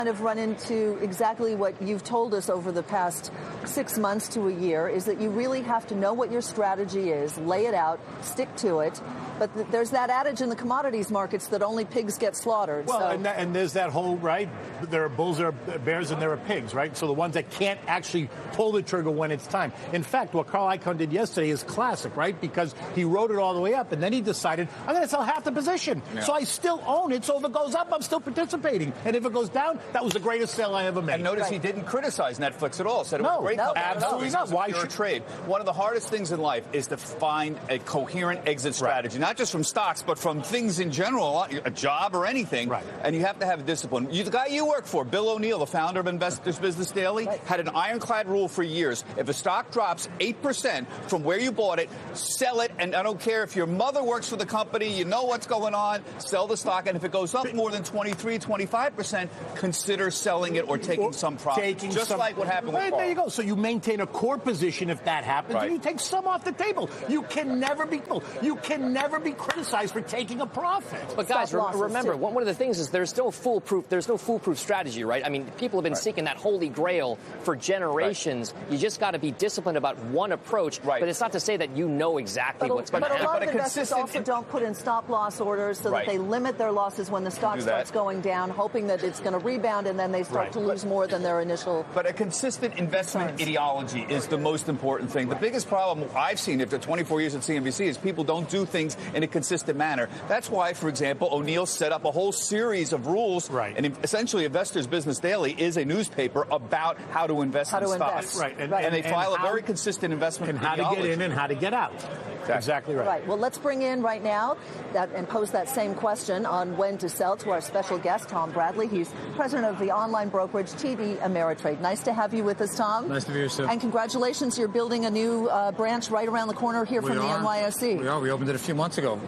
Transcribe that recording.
kind of run into exactly what you've told us over the past 6 months to a year, is that you really have to know what your strategy is, lay it out, stick to it. But there's that adage in the commodities markets that only pigs get slaughtered. Well, so. and there's that whole, right, there are bulls, there are bears, and there are pigs, right? So the ones that can't actually pull the trigger when it's time. In fact, what Carl Icahn did yesterday is classic, right? Because he rode it all the way up, and then he decided, I'm going to sell half the position. Yeah. So I still own it, so if it goes up, I'm still participating. And if it goes down, that was the greatest sale I ever made. And notice he didn't criticize Netflix at all. Said it was a great company. Absolutely not. Why should trade? One of the hardest things in life is to find a coherent exit strategy, not just from stocks, but from things in general, a job or anything. Right. And you have to have discipline. The guy you work for, Bill O'Neill, the founder of Investors Business Daily, had an ironclad rule for years. If a stock drops 8% from where you bought it, sell it. And I don't care if your mother works for the company, you know what's going on, sell the stock. And if it goes up more than 23, 25%, consider selling it or taking some profit. Just like what happened with Carl. There you go. So you maintain a core position if that happens, and you take some off the table. You can never be criticized for taking a profit. But guys, remember, one of the things is there's no foolproof strategy, right? I mean, people have been seeking that holy grail for generations. You just got to be disciplined about one approach. But it's not to say that you know exactly what's going to happen. But a lot of investors also don't put in stop-loss orders so that they limit their losses when the stock starts going down, hoping that it's going to rebound, and then they start to lose more than their initial. But a consistent investment ideology is the most important thing. The biggest problem I've seen after 24 years at CNBC is people don't do things in a consistent manner. That's why, for example, O'Neill set up a whole series of rules. And essentially, Investors Business Daily is a newspaper about how to invest in stocks. And they file a very consistent investment ideology. How to get in and how to get out. Exactly right. Right. Well, let's bring in right now and pose that same question on when to sell to our special guest, Tom Bradley. He's president of the online brokerage TD Ameritrade. Nice to have you with us, Tom. Nice to be here, sir. And congratulations, you're building a new branch right around the corner here from the NYSE. We opened it a few months ago.